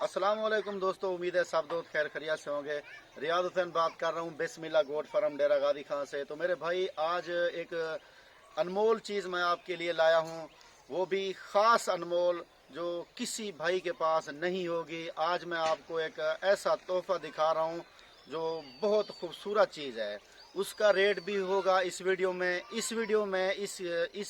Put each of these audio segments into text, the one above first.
अस्सलाम वालेकुम दोस्तों, उम्मीद है सब दोस्त खैर खैरियत से होंगे। रियाद हुसैन बात कर रहा हूँ बिस्मिल्लाह गोट फार्म डेरा गादी खां से। तो मेरे भाई आज एक अनमोल चीज़ मैं आपके लिए लाया हूँ, वो भी ख़ास अनमोल जो किसी भाई के पास नहीं होगी। आज मैं आपको एक ऐसा तोहफ़ा दिखा रहा हूँ जो बहुत खूबसूरत चीज़ है। उसका रेट भी होगा इस वीडियो में। इस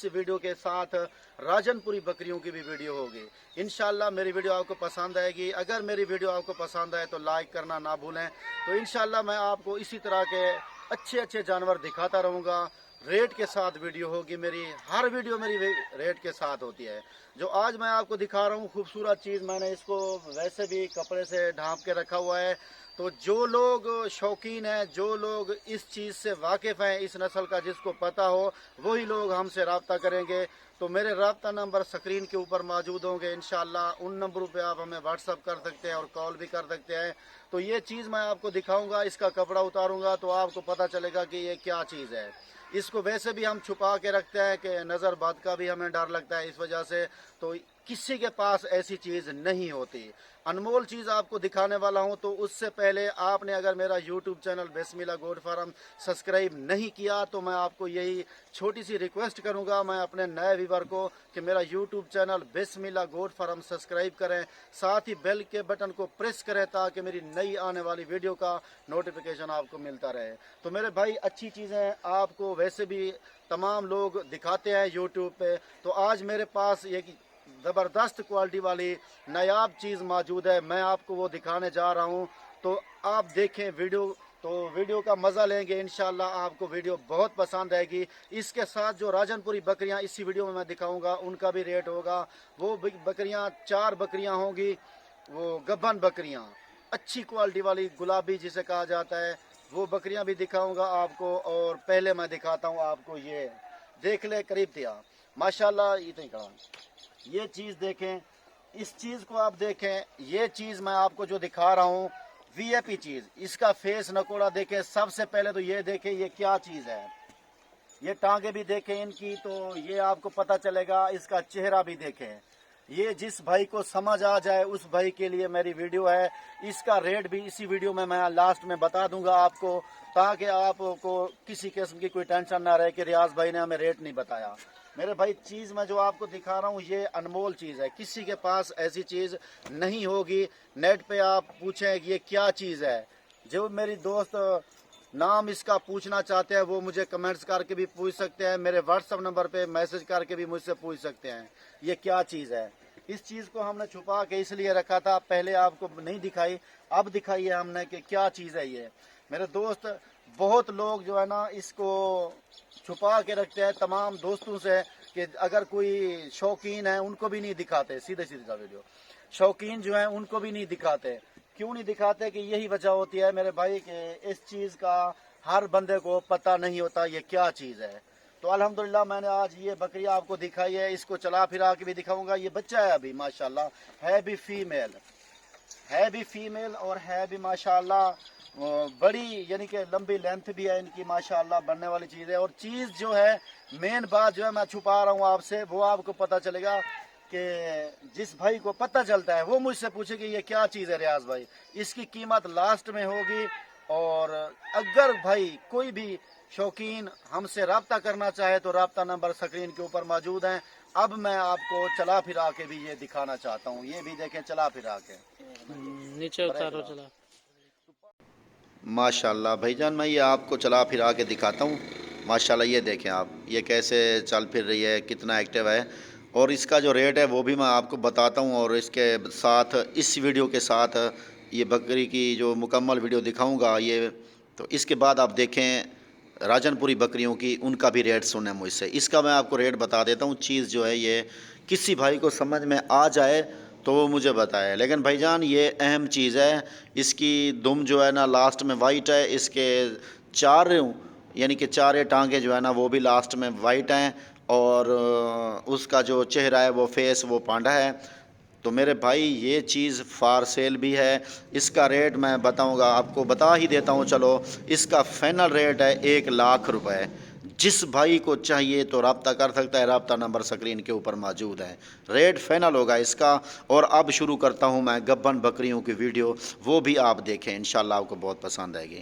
वीडियो के साथ राजनपुरी बकरियों की भी वीडियो होगी। इंशाल्लाह मेरी वीडियो आपको पसंद आएगी। अगर मेरी वीडियो आपको पसंद आए तो लाइक करना ना भूलें। तो इंशाल्लाह मैं आपको इसी तरह के अच्छे अच्छे जानवर दिखाता रहूँगा। रेट के साथ वीडियो होगी मेरी, हर वीडियो मेरी रेट के साथ होती है। जो आज मैं आपको दिखा रहा हूँ खूबसूरत चीज़, मैंने इसको वैसे भी कपड़े से ढांप के रखा हुआ है। तो जो लोग शौकीन हैं, जो लोग इस चीज़ से वाकिफ़ हैं, इस नस्ल का जिसको पता हो, वही लोग हमसे रब्ता करेंगे। तो मेरे रब्ता नंबर स्क्रीन के ऊपर मौजूद होंगे। इंशाल्लाह उन नंबरों पे आप हमें व्हाट्सअप कर सकते हैं और कॉल भी कर सकते हैं। तो ये चीज़ मैं आपको दिखाऊंगा, इसका कपड़ा उतारूंगा तो आपको पता चलेगा कि ये क्या चीज़ है। इसको वैसे भी हम छुपा के रखते हैं कि नज़र बद का भी हमें डर लगता है इस वजह से। तो किसी के पास ऐसी चीज़ नहीं होती। अनमोल चीज़ आपको दिखाने वाला हूं। तो उससे पहले आपने अगर मेरा यूट्यूब चैनल बिस्मिल्लाह गोट फार्म सब्सक्राइब नहीं किया तो मैं आपको यही छोटी सी रिक्वेस्ट करूंगा मैं अपने नए व्यूवर को कि मेरा यूट्यूब चैनल बिस्मिल्लाह गोट फार्म सब्सक्राइब करें, साथ ही बेल के बटन को प्रेस करें ताकि मेरी नई आने वाली वीडियो का नोटिफिकेशन आपको मिलता रहे। तो मेरे भाई अच्छी चीज़ें आपको वैसे भी तमाम लोग दिखाते हैं यूट्यूब पे। तो आज मेरे पास एक ज़बरदस्त क्वालिटी वाली नायाब चीज़ मौजूद है, मैं आपको वो दिखाने जा रहा हूँ। तो आप देखें वीडियो, तो वीडियो का मज़ा लेंगे। इंशाल्लाह आपको वीडियो बहुत पसंद आएगी। इसके साथ जो राजनपुरी बकरियाँ इसी वीडियो में मैं दिखाऊंगा उनका भी रेट होगा। वो बकरियाँ 4 बकरियाँ होंगी, वो गबन बकरियाँ, अच्छी क्वालिटी वाली गुलाबी जिसे कहा जाता है, वो बकरियाँ भी दिखाऊंगा आपको। और पहले मैं दिखाता हूँ आपको, ये देख ले करीब थिया माशाल्लाह। ये चीज़ देखें, इस चीज़ को आप देखें। ये चीज़ मैं आपको जो दिखा रहा हूँ वीआईपी चीज़, इसका फेस नकोड़ा देखें। सबसे पहले तो ये देखें ये क्या चीज़ है। ये टांगे भी देखें इनकी, तो ये आपको पता चलेगा। इसका चेहरा भी देखें। ये जिस भाई को समझ आ जाए उस भाई के लिए मेरी वीडियो है। इसका रेट भी इसी वीडियो में मैं लास्ट में बता दूंगा आपको, ताकि आपको किसी किस्म की कोई टेंशन ना रहे कि रियाज भाई ने हमें रेट नहीं बताया। मेरे भाई चीज़ मैं जो आपको दिखा रहा हूँ ये अनमोल चीज़ है, किसी के पास ऐसी चीज़ नहीं होगी। नेट पे आप पूछें ये क्या चीज़ है, जो मेरी दोस्त नाम इसका पूछना चाहते हैं वो मुझे कमेंट्स करके भी पूछ सकते हैं, मेरे व्हाट्सअप नंबर पे मैसेज करके भी मुझसे पूछ सकते हैं ये क्या चीज़ है। इस चीज़ को हमने छुपा के इसलिए रखा था, पहले आपको नहीं दिखाई, अब दिखाई है हमने कि क्या चीज़ है ये। मेरे दोस्त बहुत लोग जो है ना इसको छुपा के रखते हैं तमाम दोस्तों से कि अगर कोई शौकीन है उनको भी नहीं दिखाते। सीधे सीधा वीडियो शौकीन जो है उनको भी नहीं दिखाते। क्यों नहीं दिखाते कि यही वजह होती है मेरे भाई कि इस चीज़ का हर बंदे को पता नहीं होता ये क्या चीज़ है। तो अल्हम्दुलिल्लाह मैंने आज ये बकरी आपको दिखाई है, इसको चला फिरा के भी दिखाऊंगा। ये बच्चा है अभी माशाल्लाह, है भी फीमेल और है भी माशाल्लाह बड़ी, यानी कि लंबी लेंथ भी है इनकी माशाल्लाह, बनने वाली चीज़ है। और चीज़ जो है, मेन बात जो है मैं छुपा रहा हूँ आपसे, वो आपको पता चलेगा कि जिस भाई को पता चलता है वो मुझसे पूछे कि ये क्या चीज़ है रियाज भाई। इसकी कीमत लास्ट में होगी। और अगर भाई कोई भी शौकीन हमसे रब्ता करना चाहे तो रब्ता नंबर स्क्रीन के ऊपर मौजूद हैं। अब मैं आपको चला फिरा के भी ये दिखाना चाहता हूँ। ये भी देखें चला फिरा के, नीचे उतारो चला। माशाल्लाह भाईजान, मैं ये आपको चला फिरा के दिखाता हूँ। माशाल्लाह ये देखें आप, ये कैसे चल फिर रही है, कितना एक्टिव है। और इसका जो रेट है वो भी मैं आपको बताता हूँ। और इसके साथ इस वीडियो के साथ ये बकरी की जो मुकम्मल वीडियो दिखाऊंगा ये। तो इसके बाद आप देखें राजनपुरी बकरियों की, उनका भी रेट सुने मुझसे। इसका मैं आपको रेट बता देता हूँ। चीज़ जो है ये किसी भाई को समझ में आ जाए तो वो मुझे बताए। लेकिन भाईजान ये अहम चीज़ है। इसकी दुम जो है ना लास्ट में वाइट है, इसके चार यानी कि चारे टांगे जो है ना वो भी लास्ट में वाइट हैं। और उसका जो चेहरा है वो फेस वो पांडा है। तो मेरे भाई ये चीज़ फार सेल भी है। इसका रेट मैं बताऊंगा आपको, बता ही देता हूं चलो। इसका फाइनल रेट है 1 लाख रुपए। جس بھائی کو چاہیے تو رابطہ کر سکتا ہے، رابطہ نمبر اسکرین کے اوپر موجود ہے، ریٹ فائنل ہوگا اس کا۔ اور اب شروع کرتا ہوں میں گبن بکریوں کی ویڈیو، وہ بھی آپ دیکھیں، انشاءاللہ آپ کو بہت پسند آئے گی۔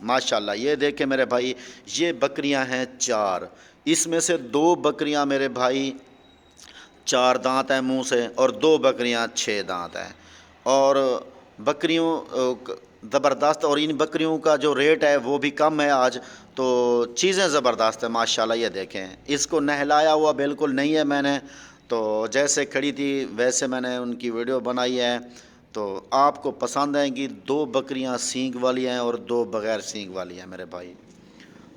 ماشاءاللہ یہ دیکھیں میرے بھائی، یہ بکریاں ہیں 4، اس میں سے 2 بکریاں میرے بھائی 4 دانت ہیں منہ سے، اور 2 بکریاں 6 دانت ہیں، اور بکریوں زبردست، اور ان بکریوں کا جو ریٹ ہے وہ بھی کم ہے آج، تو چیزیں زبردست ہیں ماشاءاللہ۔ یہ دیکھیں، اس کو نہلایا ہوا بالکل نہیں ہے میں نے، تو جیسے کھڑی تھی ویسے میں نے ان کی ویڈیو بنائی ہے، تو آپ کو پسند آئیں گی۔ 2 بکریاں سینگ والی ہیں اور 2 بغیر سینگ والی ہیں میرے بھائی۔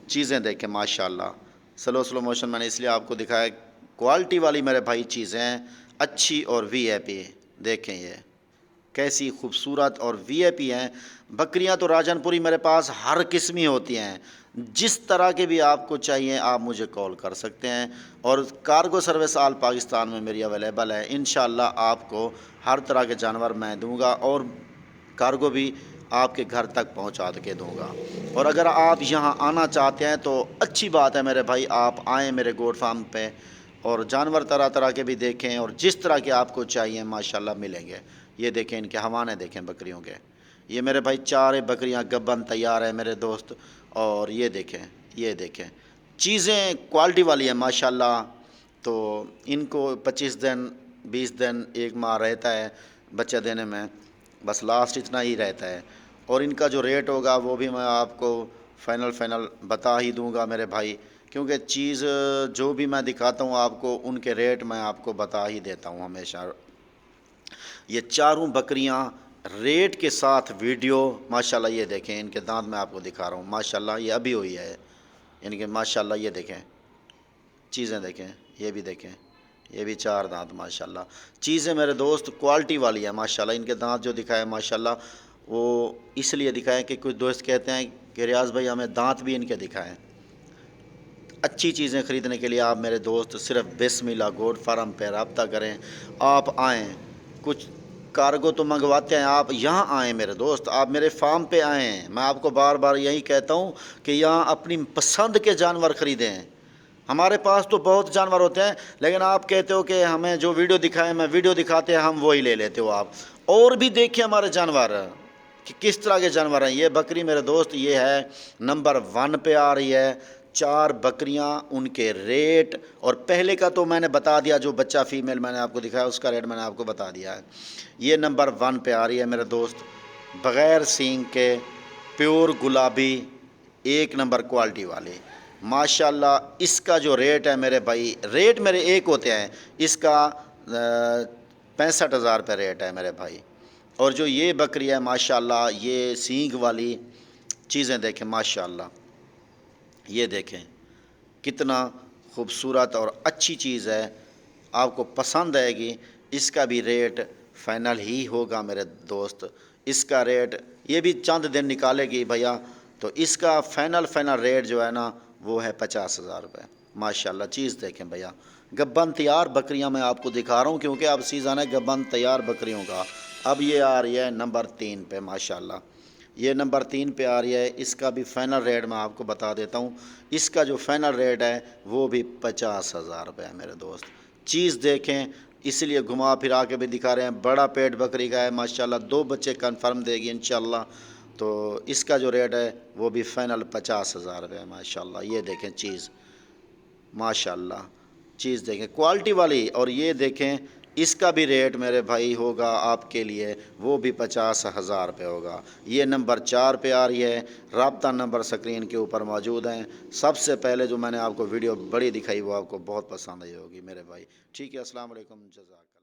چیزیں دیکھیں ماشاءاللہ، سلو موشن میں نے اس لیے آپ کو دکھایا، کوالٹی والی میرے بھائی چیزیں اچھی اور وی آئی پی۔ دیکھیں یہ کیسی خوبصورت اور وی آئی پی ہیں بکریاں۔ تو راجن پوری میرے پاس ہر قسمی ہوتی ہیں، جس طرح کے بھی آپ کو چاہیے آپ مجھے کال کر سکتے ہیں، اور کارگو سروس آل پاکستان میں میری اویلیبل ہے۔ انشاءاللہ آپ کو ہر طرح کے جانور میں دوں گا، اور کارگو بھی آپ کے گھر تک پہنچا کے دوں گا۔ اور اگر آپ یہاں آنا چاہتے ہیں تو اچھی بات ہے میرے بھائی، آپ آئیں میرے گوٹ فارم پہ، اور جانور طرح طرح کے بھی دیکھیں، اور جس طرح کے آپ کو چاہیے ماشاءاللہ ملیں گے۔ یہ دیکھیں ان کے حوانے دیکھیں بکریوں کے، یہ میرے بھائی 4 بکریاں گبن تیار ہیں میرے دوست۔ اور یہ دیکھیں چیزیں کوالٹی والی ہیں ماشاءاللہ۔ تو ان کو 25 دن 20 دن 1 ماہ رہتا ہے بچہ دینے میں، بس لاسٹ اتنا ہی رہتا ہے۔ اور ان کا جو ریٹ ہوگا وہ بھی میں آپ کو فائنل بتا ہی دوں گا میرے بھائی، کیونکہ چیز جو بھی میں دکھاتا ہوں آپ کو ان کے ریٹ میں آپ کو بتا ہی دیتا ہوں ہمیشہ۔ یہ 4 بکریاں ریٹ کے ساتھ ویڈیو ماشاءاللہ۔ یہ دیکھیں ان کے دانت میں آپ کو دکھا رہا ہوں ماشاءاللہ، یہ ابھی ہوئی ہے ان کے ماشاءاللہ۔ یہ دیکھیں چیزیں دیکھیں، یہ بھی دیکھیں، یہ بھی 4 دانت ماشاءاللہ۔ چیزیں میرے دوست کوالٹی والی ہے ماشاءاللہ۔ ان کے دانت جو دکھائے ماشاءاللہ، وہ اس لیے دکھائے کہ کچھ دوست کہتے ہیں کہ ریاض بھائی ہمیں دانت بھی ان کے دکھائیں۔ اچھی چیزیں خریدنے کے لیے آپ میرے دوست صرف بسم اللہ گوٹ فارم پہ رابطہ کریں، آپ آئیں۔ کچھ کارگو تو منگواتے ہیں، آپ یہاں آئیں میرے دوست، آپ میرے فارم پہ آئیں۔ میں آپ کو بار بار یہی کہتا ہوں کہ یہاں اپنی پسند کے جانور خریدیں۔ ہمارے پاس تو بہت جانور ہوتے ہیں، لیکن آپ کہتے ہو کہ ہمیں جو ویڈیو دکھائیں، میں ویڈیو دکھاتے ہیں ہم وہی لے لیتے ہو آپ۔ اور بھی دیکھیں ہمارے جانور کہ کس طرح کے جانور ہیں۔ یہ بکری میرے دوست یہ ہے نمبر 1 پہ آ رہی ہے، 4 بکریاں، ان کے ریٹ، اور پہلے کا تو میں نے بتا دیا، جو بچہ فیمیل میں نے آپ کو دکھایا اس کا ریٹ میں نے آپ کو بتا دیا ہے۔ یہ نمبر 1 پہ آ رہی ہے میرے دوست، بغیر سینگ کے، پیور گلابی، 1 نمبر کوالٹی والی ماشاءاللہ۔ اس کا جو ریٹ ہے میرے بھائی، ریٹ میرے ایک ہوتے ہیں، اس کا 65,000 روپے ریٹ ہے میرے بھائی۔ اور جو یہ بکری ہے ماشاءاللہ، یہ سینگ والی، چیزیں دیکھیں ماشاءاللہ، یہ دیکھیں کتنا خوبصورت اور اچھی چیز ہے، آپ کو پسند آئے گی۔ اس کا بھی ریٹ فائنل ہی ہوگا میرے دوست، اس کا ریٹ یہ بھی چند دن نکالے گی بھیا، تو اس کا فائنل ریٹ جو ہے نا وہ ہے 50,000 روپے ماشاءاللہ۔ چیز دیکھیں بھیا، گبن تیار بکریاں میں آپ کو دکھا رہا ہوں، کیونکہ اب سیزن ہے گبن تیار بکریوں کا۔ اب یہ آ رہی ہے نمبر 3 پہ ماشاءاللہ، یہ نمبر 3 پہ آ رہی ہے۔ اس کا بھی فائنل ریٹ میں آپ کو بتا دیتا ہوں، اس کا جو فائنل ریٹ ہے وہ بھی 50,000 روپے ہے میرے دوست۔ چیز دیکھیں، اس لیے گھما پھرا کے بھی دکھا رہے ہیں، بڑا پیٹ بکری کا ہے ماشاءاللہ، 2 بچے کنفرم دے گی انشاءاللہ۔ تو اس کا جو ریٹ ہے وہ بھی فائنل 50,000 روپے ہے ماشاءاللہ۔ یہ دیکھیں چیز ماشاءاللہ، چیز دیکھیں کوالٹی والی، اور یہ دیکھیں اس کا بھی ریٹ میرے بھائی ہوگا آپ کے لیے، وہ بھی 50,000 روپے ہوگا۔ یہ نمبر 4 پہ آ رہی ہے، رابطہ نمبر اسکرین کے اوپر موجود ہیں۔ سب سے پہلے جو میں نے آپ کو ویڈیو بڑی دکھائی وہ آپ کو بہت پسند آئی ہوگی میرے بھائی۔ ٹھیک ہے، السلام علیکم، جزاک اللہ۔